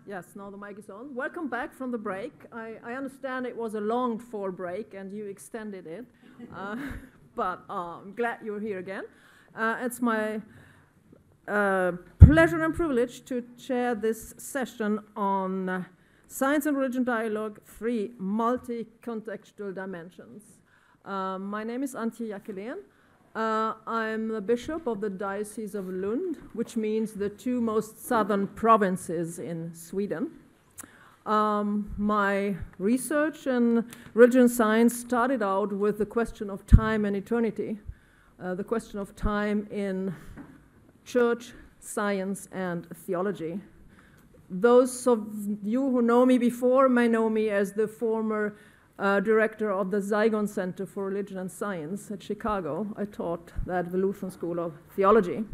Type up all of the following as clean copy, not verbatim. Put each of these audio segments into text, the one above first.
Yes, now the mic is on. Welcome back from the break. I understand it was a long fall break and you extended it, but I'm glad you're here again. It's my pleasure and privilege to chair this session on Science and Religion Dialogue, 3 multi-contextual dimensions. My name is Antje Jackelén. I'm the bishop of the Diocese of Lund, which means the 2 most southern provinces in Sweden. My research in religion science started out with the question of time and eternity, the question of time in church, science, and theology. Those of you who know me before may know me as the former director of the Zygon Center for Religion and Science at Chicago. I taught that at the Lutheran School of Theology.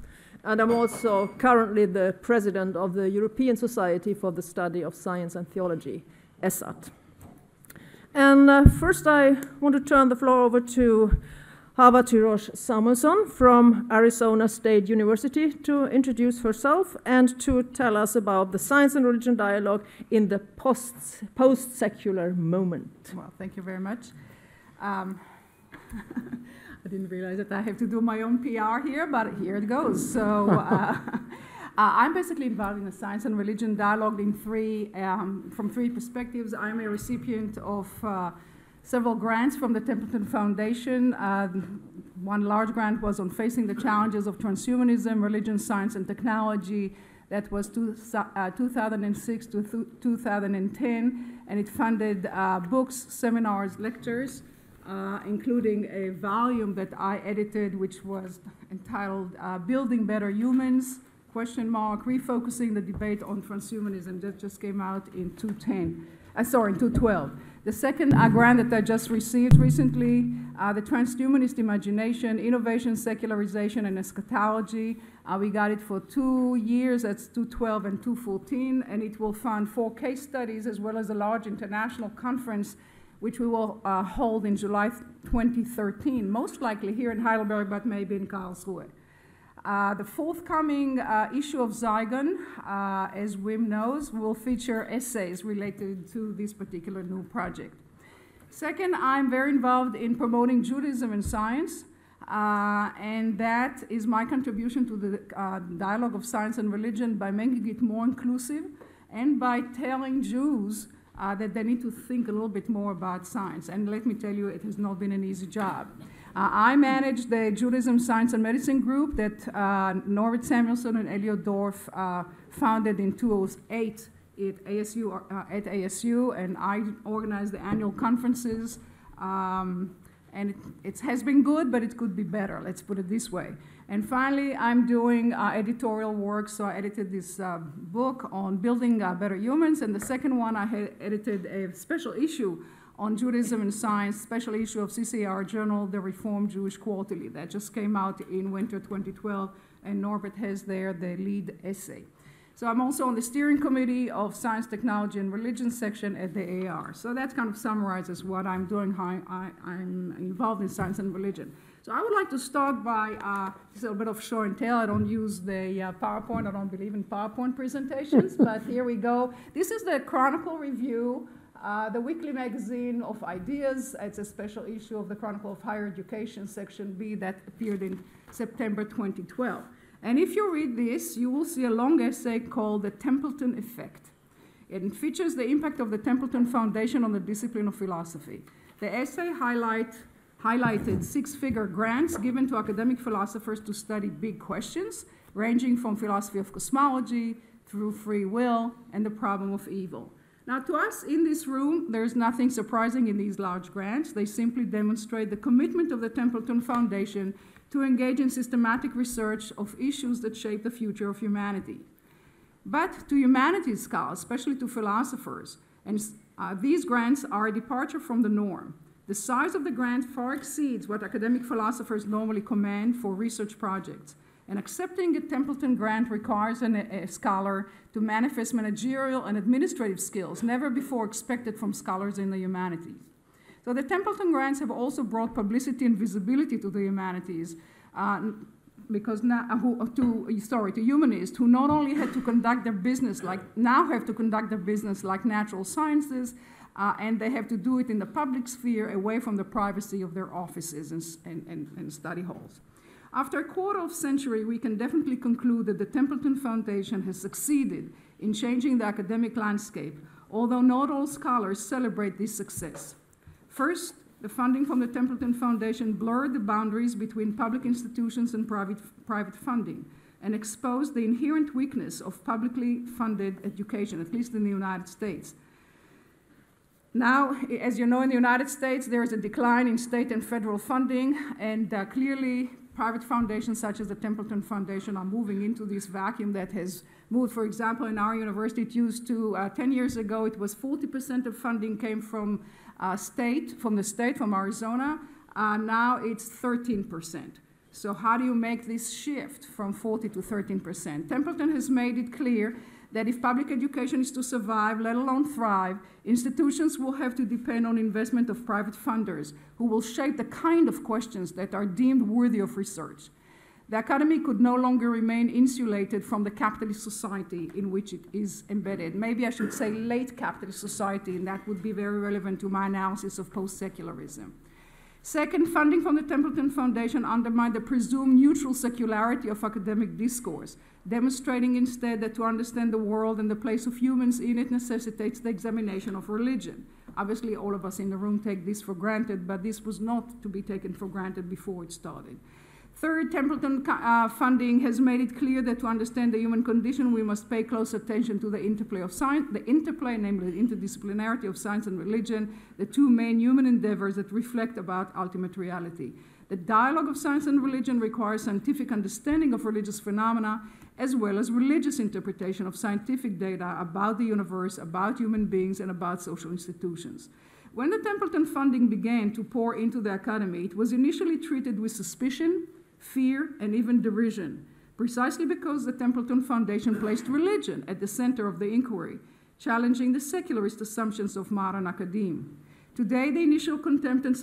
And I'm also currently the president of the European Society for the Study of Science and Theology, ESAT. And first I want to turn the floor over to Hava Tirosh-Samuelson from Arizona State University to introduce herself and to tell us about the Science and Religion Dialogue in the post-secular moment. Well, thank you very much. I didn't realize that I have to do my own PR here, but here it goes. So I'm basically involved in the Science and Religion Dialogue in from three perspectives. I'm a recipient of several grants from the Templeton Foundation. One large grant was on facing the challenges of transhumanism, religion, science, and technology. That was 2006 to 2010, and it funded books, seminars, lectures, including a volume that I edited, which was entitled Building Better Humans, ? Refocusing the Debate on Transhumanism. That just came out in 2012. The second grant that I just received recently, the Transhumanist Imagination, Innovation, Secularization, and Eschatology. We got it for 2 years, that's 2012 and 2014, and it will fund 4 case studies as well as a large international conference which we will hold in July 2013, most likely here in Heidelberg, but maybe in Karlsruhe. The forthcoming issue of Zygon, as Wim knows, will feature essays related to this particular new project. Second, I'm very involved in promoting Judaism and science, and that is my contribution to the dialogue of science and religion by making it more inclusive and by telling Jews that they need to think a little bit more about science. And let me tell you, it has not been an easy job. I manage the Judaism, Science, and Medicine group that Norbert Samuelson and Elliot Dorff founded in 2008 at ASU, and I organize the annual conferences. And it has been good, but it could be better, let's put it this way. And finally, I'm doing editorial work, so I edited this book on building better humans, and the second one I had edited a special issue on Judaism and Science, special issue of CCR Journal, the Reformed Jewish Quarterly. That just came out in winter 2012, and Norbert has there the lead essay. So I'm also on the steering committee of Science, Technology, and Religion section at the AR. So that kind of summarizes what I'm doing, how I'm involved in science and religion. So I would like to start by just a bit of show and tell. I don't use the PowerPoint. I don't believe in PowerPoint presentations, but here we go. This is the Chronicle Review, the weekly magazine of ideas. It's a special issue of the Chronicle of Higher Education, Section B, that appeared in September 2012. And if you read this, you will see a long essay called The Templeton Effect. It features the impact of the Templeton Foundation on the discipline of philosophy. The essay highlighted 6-figure grants given to academic philosophers to study big questions, ranging from philosophy of cosmology through free will and the problem of evil. Now, to us in this room, there's nothing surprising in these large grants. They simply demonstrate the commitment of the Templeton Foundation to engage in systematic research of issues that shape the future of humanity. But to humanities scholars, especially to philosophers, and these grants are a departure from the norm. The size of the grant far exceeds what academic philosophers normally command for research projects. And accepting a Templeton grant requires a scholar to manifest managerial and administrative skills never before expected from scholars in the humanities. So the Templeton grants have also brought publicity and visibility to the humanities, because now, to humanists who not only had to conduct their business now have to conduct their business like natural sciences, and they have to do it in the public sphere away from the privacy of their offices and study halls. After a quarter of a century, we can definitely conclude that the Templeton Foundation has succeeded in changing the academic landscape, although not all scholars celebrate this success. First, the funding from the Templeton Foundation blurred the boundaries between public institutions and private funding and exposed the inherent weakness of publicly funded education, at least in the United States. Now, as you know, in the United States, there is a decline in state and federal funding, and clearly private foundations such as the Templeton Foundation are moving into this vacuum that has moved. For example, in our university, it used to, 10 years ago, it was 40% of funding came from from Arizona. Now it's 13%. So how do you make this shift from 40 to 13%? Templeton has made it clear that if public education is to survive, let alone thrive, institutions will have to depend on investment of private funders who will shape the kind of questions that are deemed worthy of research. The academy could no longer remain insulated from the capitalist society in which it is embedded. Maybe I should say late capitalist society, and that would be very relevant to my analysis of post-secularism. Second, funding from the Templeton Foundation undermined the presumed neutral secularity of academic discourse, demonstrating instead that to understand the world and the place of humans in it necessitates the examination of religion. Obviously, all of us in the room take this for granted, but this was not to be taken for granted before it started. Third, Templeton funding has made it clear that to understand the human condition, we must pay close attention to the interplay of science, namely the interdisciplinarity of science and religion, the two main human endeavors that reflect about ultimate reality. The dialogue of science and religion requires scientific understanding of religious phenomena, as well as religious interpretation of scientific data about the universe, about human beings, and about social institutions. When the Templeton funding began to pour into the academy, it was initially treated with suspicion, fear, and even derision, precisely because the Templeton Foundation placed religion at the center of the inquiry, challenging the secularist assumptions of modern academia. Today, the initial contempt and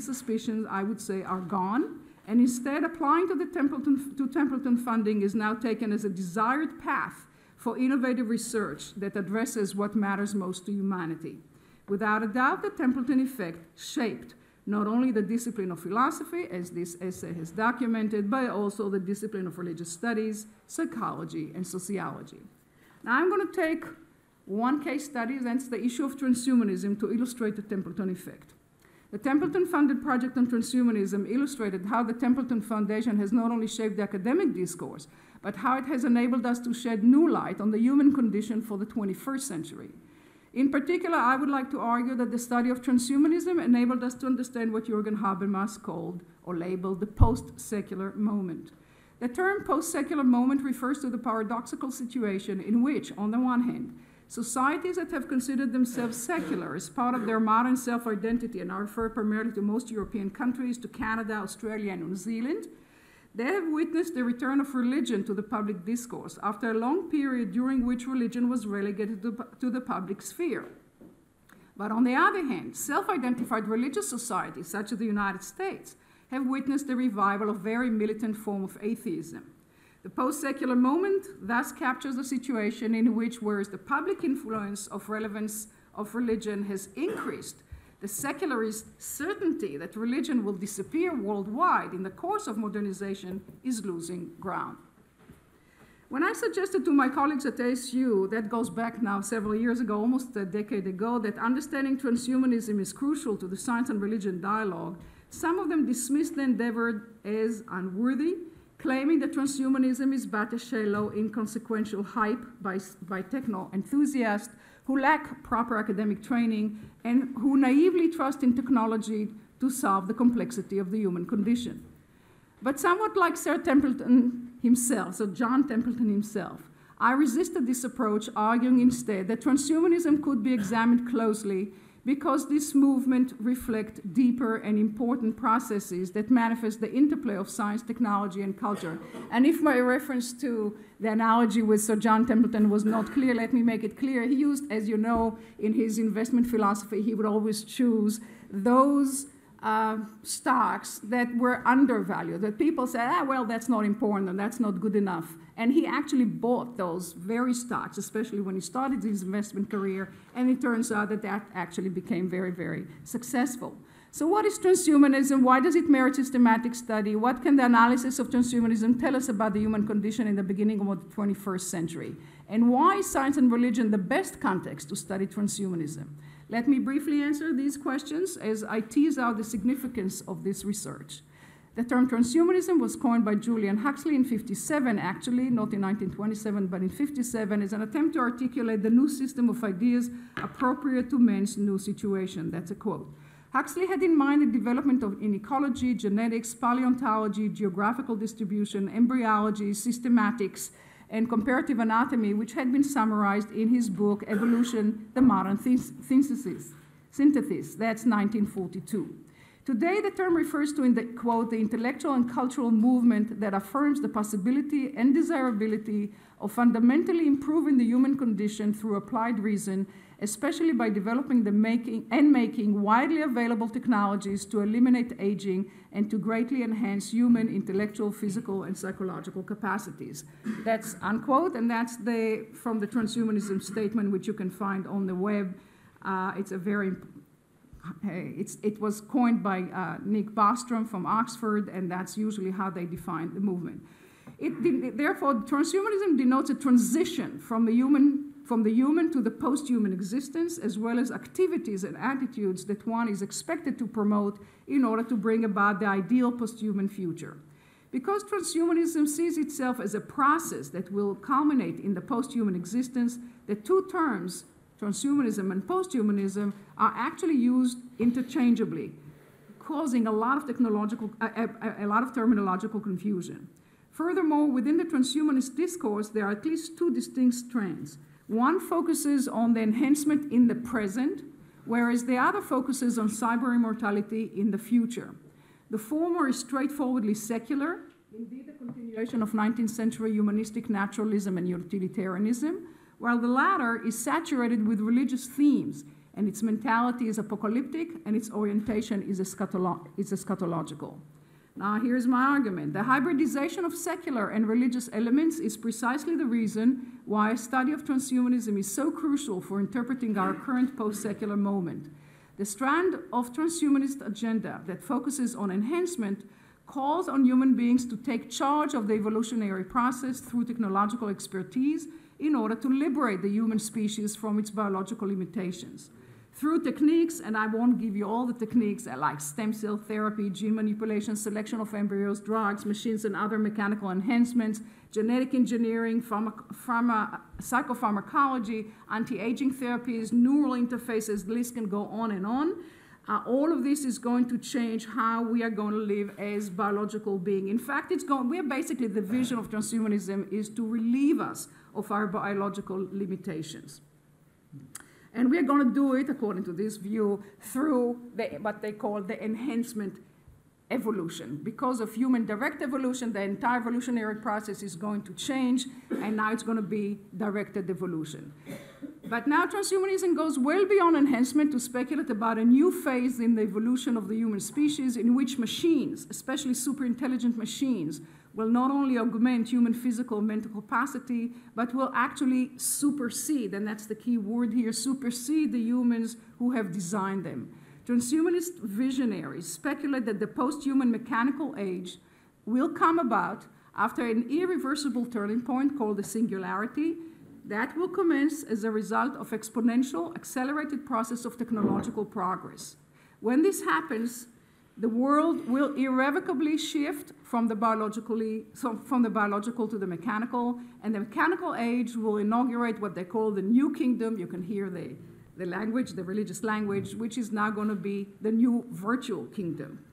suspicions, I would say, are gone, and instead applying to Templeton funding is now taken as a desired path for innovative research that addresses what matters most to humanity. Without a doubt, the Templeton effect shaped not only the discipline of philosophy, as this essay has documented, but also the discipline of religious studies, psychology, and sociology. Now I'm going to take one case study, that's the issue of transhumanism, to illustrate the Templeton effect. The Templeton-funded project on transhumanism illustrated how the Templeton Foundation has not only shaped the academic discourse, but how it has enabled us to shed new light on the human condition for the 21st century. In particular, I would like to argue that the study of transhumanism enabled us to understand what Jürgen Habermas called or labeled the post-secular moment. The term post-secular moment refers to the paradoxical situation in which, on the one hand, societies that have considered themselves secular as part of their modern self-identity, and I refer primarily to most European countries, to Canada, Australia, and New Zealand, they have witnessed the return of religion to the public discourse after a long period during which religion was relegated to the public sphere. But on the other hand, self-identified religious societies, such as the United States, have witnessed the revival of a very militant form of atheism. The post-secular moment thus captures a situation in which, whereas the public influence of relevance of religion has increased, the secularist certainty that religion will disappear worldwide in the course of modernization is losing ground. When I suggested to my colleagues at ASU, that goes back now several years ago, almost a decade ago, that understanding transhumanism is crucial to the science and religion dialogue, some of them dismissed the endeavor as unworthy, claiming that transhumanism is but a shallow, inconsequential hype by techno enthusiasts who lack proper academic training and who naively trust in technology to solve the complexity of the human condition. But somewhat like Sir Templeton himself, so John Templeton himself, I resisted this approach, arguing instead that transhumanism could be examined closely because this movement reflects deeper and important processes that manifest the interplay of science, technology, and culture. And if my reference to the analogy with Sir John Templeton was not clear, let me make it clear. He used, as you know, in his investment philosophy, he would always choose those stocks that were undervalued, that people said, well, that's not important and that's not good enough. And he actually bought those very stocks, especially when he started his investment career, and it turns out that that actually became very, very successful. So what is transhumanism? Why does it merit systematic study? What can the analysis of transhumanism tell us about the human condition in the beginning of the 21st century? And why is science and religion the best context to study transhumanism? Let me briefly answer these questions as I tease out the significance of this research. The term transhumanism was coined by Julian Huxley in 1957, actually, not in 1927, but in 1957, as an attempt to articulate the new system of ideas appropriate to man's new situation. That's a quote. Huxley had in mind the development in ecology, genetics, paleontology, geographical distribution, embryology, systematics, and comparative anatomy, which had been summarized in his book, Evolution, the Modern Synthesis. That's 1942. Today, the term refers to, in the quote, the intellectual and cultural movement that affirms the possibility and desirability of fundamentally improving the human condition through applied reason, especially by developing making widely available technologies to eliminate aging and to greatly enhance human intellectual, physical, and psychological capacities. That's unquote, and that's from the transhumanism statement, which you can find on the web. It was coined by Nick Bostrom from Oxford, and that's usually how they define the movement. Therefore, transhumanism denotes a transition from the human to the post-human existence, as well as activities and attitudes that one is expected to promote in order to bring about the ideal post-human future. Because transhumanism sees itself as a process that will culminate in the post-human existence, the two terms, transhumanism and posthumanism, are actually used interchangeably, causing a lot of terminological confusion. Furthermore, within the transhumanist discourse, there are at least two distinct strands. One focuses on the enhancement in the present, whereas the other focuses on cyber immortality in the future. The former is straightforwardly secular, indeed a continuation of 19th century humanistic naturalism and utilitarianism, while the latter is saturated with religious themes, and its mentality is apocalyptic and its orientation is eschatological. Now, here's my argument. The hybridization of secular and religious elements is precisely the reason why a study of transhumanism is so crucial for interpreting our current post-secular moment. The strand of transhumanist agenda that focuses on enhancement calls on human beings to take charge of the evolutionary process through technological expertise in order to liberate the human species from its biological limitations. Through techniques, and I won't give you all the techniques like stem cell therapy, gene manipulation, selection of embryos, drugs, machines, and other mechanical enhancements, genetic engineering, psychopharmacology, anti-aging therapies, neural interfaces, the list can go on and on. All of this is going to change how we are going to live as biological beings. In fact, we're basically, the vision of transhumanism is to relieve us of our biological limitations. And we're going to do it, according to this view, through what they call the enhancement evolution. Because of human direct evolution, the entire evolutionary process is going to change, and now it's going to be directed evolution. But now transhumanism goes well beyond enhancement to speculate about a new phase in the evolution of the human species in which machines, especially superintelligent machines, will not only augment human physical and mental capacity, but will actually supersede, and that's the key word here, supersede the humans who have designed them. Transhumanist visionaries speculate that the post-human mechanical age will come about after an irreversible turning point called the singularity that will commence as a result of exponential, accelerated process of technological progress. When this happens, the world will irrevocably shift from the biological to the mechanical, and the mechanical age will inaugurate what they call the new kingdom. You can hear the language, the religious language, which is now going to be the new virtual kingdom.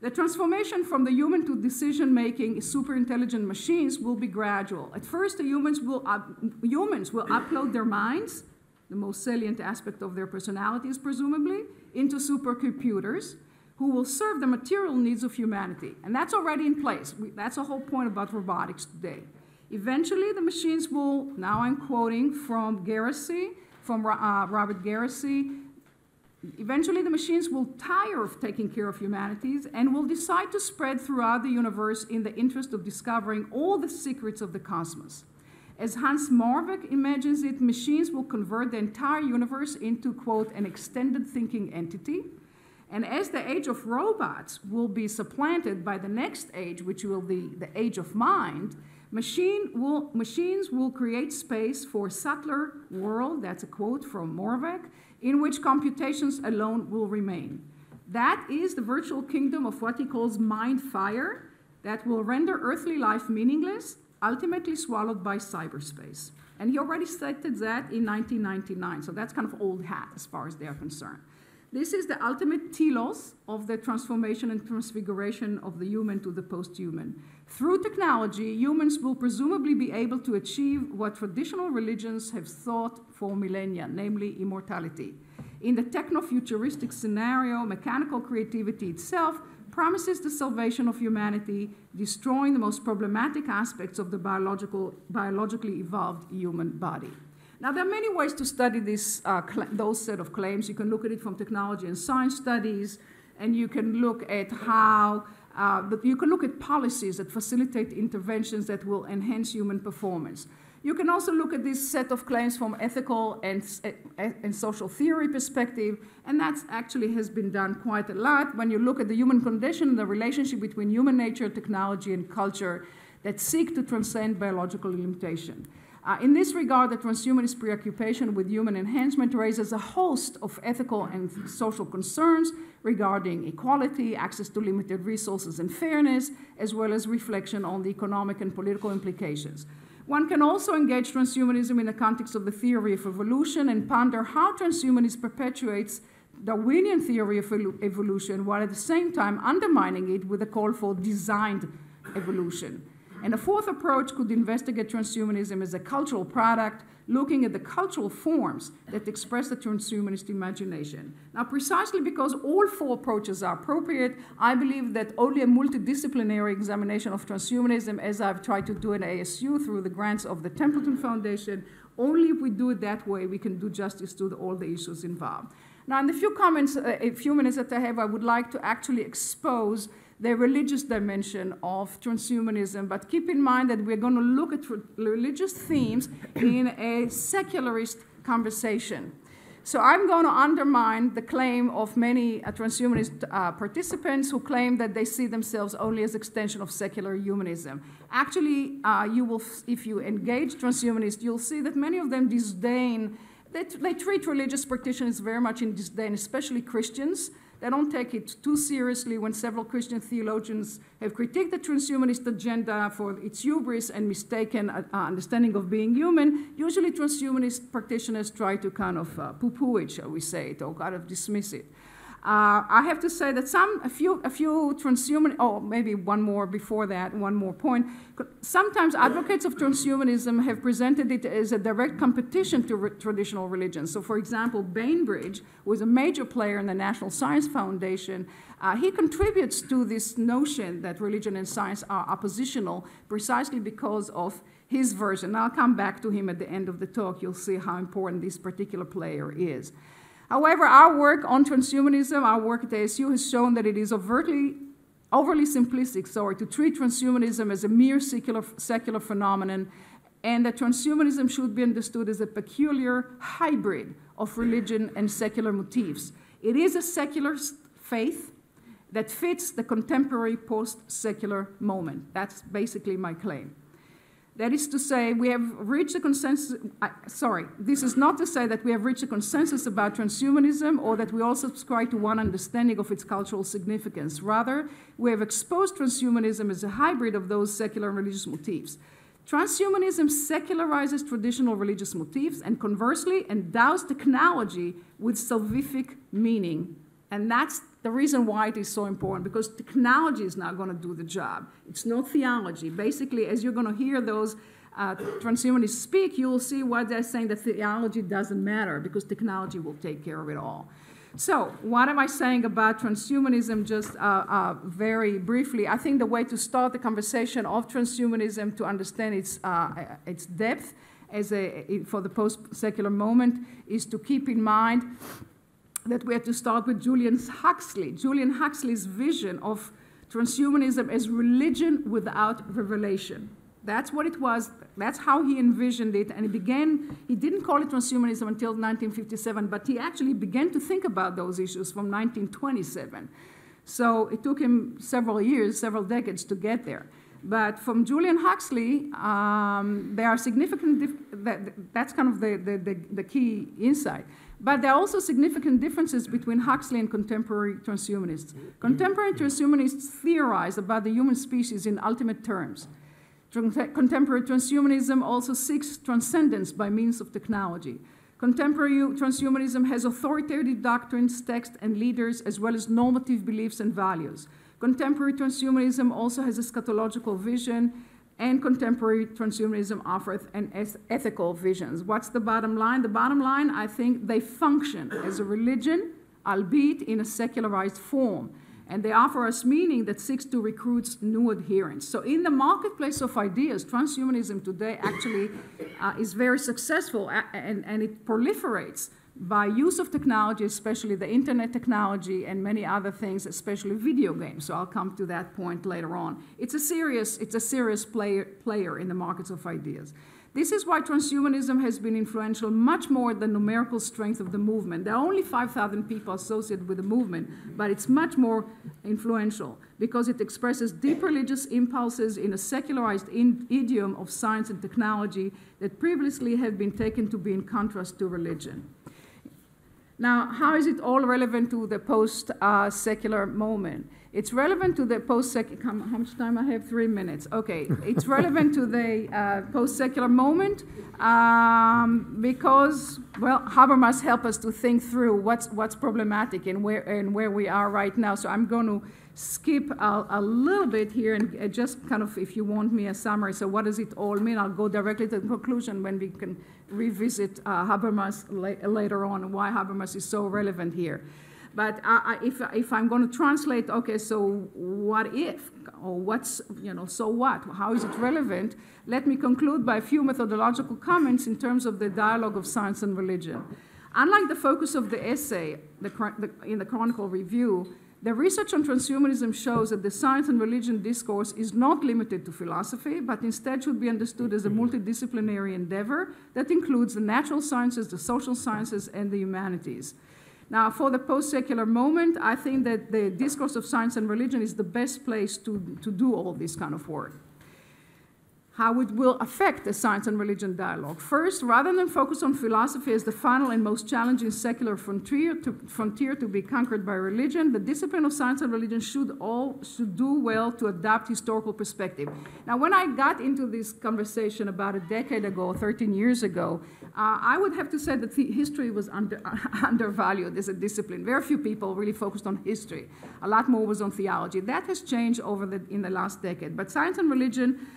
The transformation from the human to decision-making superintelligent machines will be gradual. At first, the humans will upload their minds, the most salient aspect of their personalities, presumably, into supercomputers, who will serve the material needs of humanity. And that's already in place. That's the whole point about robotics today. Eventually, the machines will, now I'm quoting from Robert Garrissey, Eventually, the machines will tire of taking care of humanity and will decide to spread throughout the universe in the interest of discovering all the secrets of the cosmos. As Hans Marwick imagines it, machines will convert the entire universe into, quote, an extended thinking entity. And as the age of robots will be supplanted by the next age, which will be the age of mind, machines will create space for a subtler world, that's a quote from Marwick, in which computations alone will remain. That is the virtual kingdom of what he calls mind fire that will render earthly life meaningless, ultimately swallowed by cyberspace. And he already stated that in 1999, so that's kind of old hat as far as they're concerned. This is the ultimate telos of the transformation and transfiguration of the human to the post-human. Through technology, humans will presumably be able to achieve what traditional religions have thought for millennia, namely immortality. In the techno-futuristic scenario, mechanical creativity itself promises the salvation of humanity, destroying the most problematic aspects of the biologically evolved human body. Now, there are many ways to study those set of claims. You can look at it from technology and science studies, and you can look at how, you can look at policies that facilitate interventions that will enhance human performance. You can also look at this set of claims from ethical and social theory perspective, and that actually has been done quite a lot when you look at the human condition and the relationship between human nature, technology, and culture that seek to transcend biological limitation. In this regard, the transhumanist preoccupation with human enhancement raises a host of ethical and social concerns regarding equality, access to limited resources, and fairness, as well as reflection on the economic and political implications. One can also engage transhumanism in the context of the theory of evolution and ponder how transhumanism perpetuates Darwinian theory of evolution while at the same time undermining it with a call for designed evolution. And a fourth approach could investigate transhumanism as a cultural product, looking at the cultural forms that express the transhumanist imagination. Now, precisely because all four approaches are appropriate, I believe that only a multidisciplinary examination of transhumanism, as I've tried to do at ASU through the grants of the Templeton Foundation, only if we do it that way, we can do justice to all the issues involved. Now, in the few minutes that I have, I would like to actually expose the religious dimension of transhumanism, but keep in mind that we're going to look at religious themes in a secularist conversation. So I'm going to undermine the claim of many transhumanist participants who claim that they see themselves only as extension of secular humanism. Actually, if you engage transhumanists, you'll see that many of them disdain, they treat religious practitioners very much in disdain, especially Christians. They don't take it too seriously when several Christian theologians have critiqued the transhumanist agenda for its hubris and mistaken understanding of being human. Usually transhumanist practitioners try to kind of poo-poo it, shall we say it, or kind of dismiss it. I have to say that a few transhuman, oh, maybe one more before that, one more point. Sometimes advocates of transhumanism have presented it as a direct competition to traditional religions. So, for example, Bainbridge, who is a major player in the National Science Foundation, he contributes to this notion that religion and science are oppositional precisely because of his version. I'll come back to him at the end of the talk. You'll see how important this particular player is. However, our work on transhumanism, our work at ASU, has shown that it is overly simplistic, to treat transhumanism as a mere secular phenomenon, and that transhumanism should be understood as a peculiar hybrid of religion and secular motifs. It is a secular faith that fits the contemporary post-secular moment. That's basically my claim. That is to say, we have reached a consensus, this is not to say that we have reached a consensus about transhumanism or that we all subscribe to one understanding of its cultural significance. Rather, we have exposed transhumanism as a hybrid of those secular and religious motifs. Transhumanism secularizes traditional religious motifs and conversely endows technology with salvific meaning. And that's the reason why it is so important, because technology is now going to do the job. It's not theology. Basically, as you're going to hear those transhumanists speak, you will see what they're saying, that theology doesn't matter because technology will take care of it all. So what am I saying about transhumanism? Just very briefly, I think the way to start the conversation of transhumanism to understand its depth for the post-secular moment is to keep in mind that we had to start with Julian Huxley. Julian Huxley's vision of transhumanism as religion without revelation. That's what it was. That's how he envisioned it. And he didn't call it transhumanism until 1957, but he actually began to think about those issues from 1927. So it took him several years, several decades to get there. But from Julian Huxley, there are significant, that's kind of the key insight. But there are also significant differences between Huxley and contemporary transhumanists. Contemporary transhumanists theorize about the human species in ultimate terms. Contemporary transhumanism also seeks transcendence by means of technology. Contemporary transhumanism has authoritative doctrines, texts, and leaders, as well as normative beliefs and values. Contemporary transhumanism also has a eschatological vision, and contemporary transhumanism offers an ethical vision. What's the bottom line? The bottom line, I think, they function as a religion, albeit in a secularized form. And they offer us meaning that seeks to recruit new adherents. So in the marketplace of ideas, transhumanism today actually is very successful, and it proliferates by use of technology, especially the internet technology and many other things, especially video games. So I'll come to that point later on. It's a serious player in the markets of ideas. This is why transhumanism has been influential much more than numerical strength of the movement. There are only 5,000 people associated with the movement, but it's much more influential because it expresses deep religious impulses in a secularized idiom of science and technology that previously had been taken to be in contrast to religion. Now, how is it all relevant to the post-secular moment? It's relevant to the post-secular, how much time I have? 3 minutes. Okay, it's relevant to the post-secular moment because, well, Hava must help us to think through what's problematic and where we are right now. So I'm going to skip a little bit here and just kind of, if you want me, a summary. So what does it all mean? I'll go directly to the conclusion when we can revisit Habermas later on and why Habermas is so relevant here. But if I'm going to translate, okay, so what if, or what's, so what? How is it relevant? Let me conclude by a few methodological comments in terms of the dialogue of science and religion. Unlike the focus of the essay in the Chronicle Review, the research on transhumanism shows that the science and religion discourse is not limited to philosophy, but instead should be understood as a multidisciplinary endeavor that includes the natural sciences, the social sciences, and the humanities. Now, for the post-secular moment, I think that the discourse of science and religion is the best place to do all this kind of work. How it will affect the science and religion dialogue. First, rather than focus on philosophy as the final and most challenging secular frontier to be conquered by religion, the discipline of science and religion should do well to adopt historical perspective. Now, when I got into this conversation about a decade ago, 13 years ago, I would have to say that history was undervalued as a discipline. Very few people really focused on history. A lot more was on theology. That has changed in the last decade. But science and religion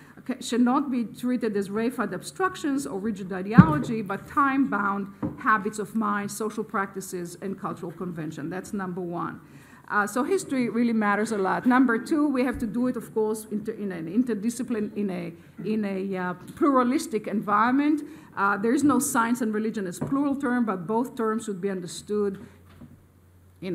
should not be treated as reified abstractions or rigid ideology, but time-bound habits of mind, social practices, and cultural convention. That's number one. So history really matters a lot. Number two, we have to do it, of course, in an interdiscipline, in a pluralistic environment. There is no science and religion as plural term, but both terms should be understood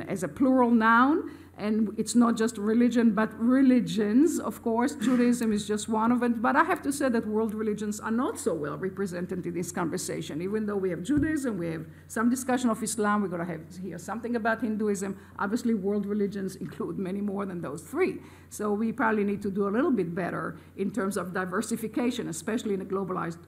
as a plural noun. And it's not just religion, but religions, of course. Judaism is just one of it. But I have to say that world religions are not so well represented in this conversation. Even though we have Judaism, we have some discussion of Islam, we're going to hear something about Hinduism. Obviously, world religions include many more than those three. So we probably need to do a little bit better in terms of diversification, especially in a globalized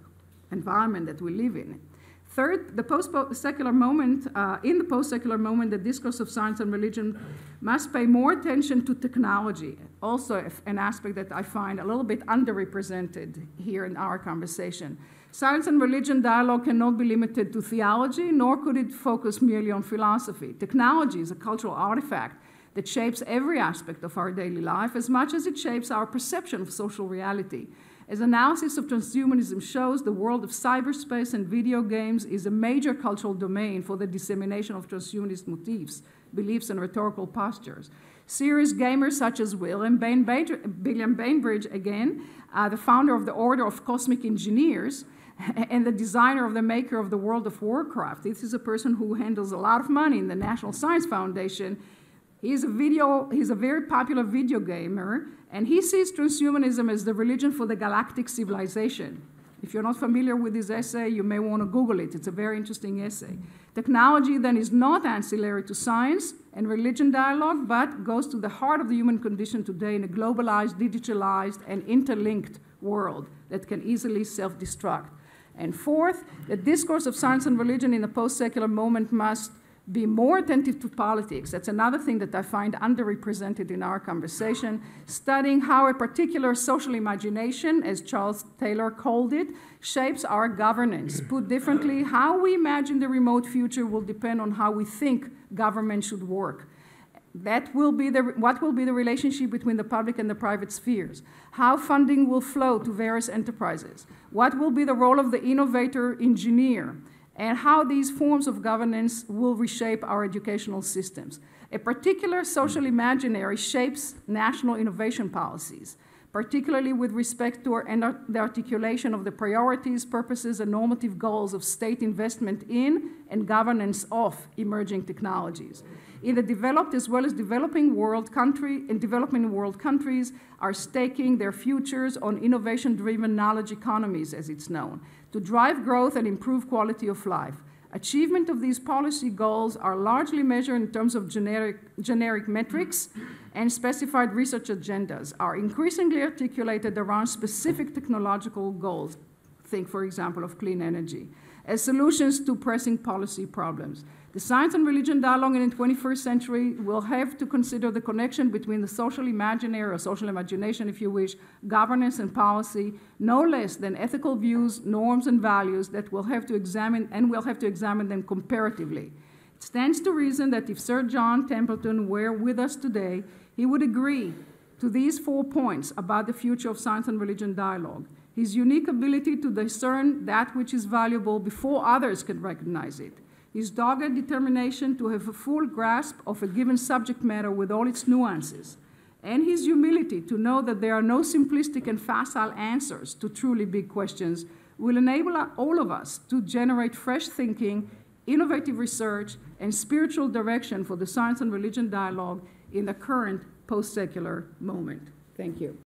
environment that we live in. Third, the post-secular moment, in the post-secular moment, the discourse of science and religion must pay more attention to technology, also an aspect that I find a little bit underrepresented here in our conversation. Science and religion dialogue cannot be limited to theology, nor could it focus merely on philosophy. Technology is a cultural artifact that shapes every aspect of our daily life as much as it shapes our perception of social reality. As analysis of transhumanism shows, the world of cyberspace and video games is a major cultural domain for the dissemination of transhumanist motifs, beliefs, and rhetorical postures. Serious gamers such as William Bainbridge, again, the founder of the Order of Cosmic Engineers, and the designer of the maker of the World of Warcraft. This is a person who handles a lot of money in the National Science Foundation. He's a very popular video gamer, and he sees transhumanism as the religion for the galactic civilization. If you're not familiar with this essay, you may want to Google it. It's a very interesting essay. Technology then is not ancillary to science and religion dialogue, but goes to the heart of the human condition today in a globalized, digitalized, and interlinked world that can easily self-destruct. And fourth, the discourse of science and religion in a post-secular moment must be more attentive to politics. That's another thing that I find underrepresented in our conversation, studying how a particular social imagination, as Charles Taylor called it, shapes our governance. Put differently, how we imagine the remote future will depend on how we think government should work. What will be the relationship between the public and the private spheres? How funding will flow to various enterprises? What will be the role of the innovator engineer? And how these forms of governance will reshape our educational systems. A particular social imaginary shapes national innovation policies, particularly with respect to the articulation of the priorities, purposes, and normative goals of state investment in and governance of emerging technologies. In the developed as well as developing world countries are staking their futures on innovation-driven knowledge economies, as it's known, to drive growth and improve quality of life. Achievement of these policy goals are largely measured in terms of generic metrics, and specified research agendas are increasingly articulated around specific technological goals. Think, for example, of clean energy, as solutions to pressing policy problems. The science and religion dialogue in the 21st century will have to consider the connection between the social imaginary, or social imagination if you wish, governance and policy, no less than ethical views, norms, and values that we'll have to examine, and we'll have to examine them comparatively. It stands to reason that if Sir John Templeton were with us today, he would agree to these 4 points about the future of science and religion dialogue. His unique ability to discern that which is valuable before others can recognize it. His dogged determination to have a full grasp of a given subject matter with all its nuances, and his humility to know that there are no simplistic and facile answers to truly big questions will enable all of us to generate fresh thinking, innovative research, and spiritual direction for the science and religion dialogue in the current post-secular moment. Thank you.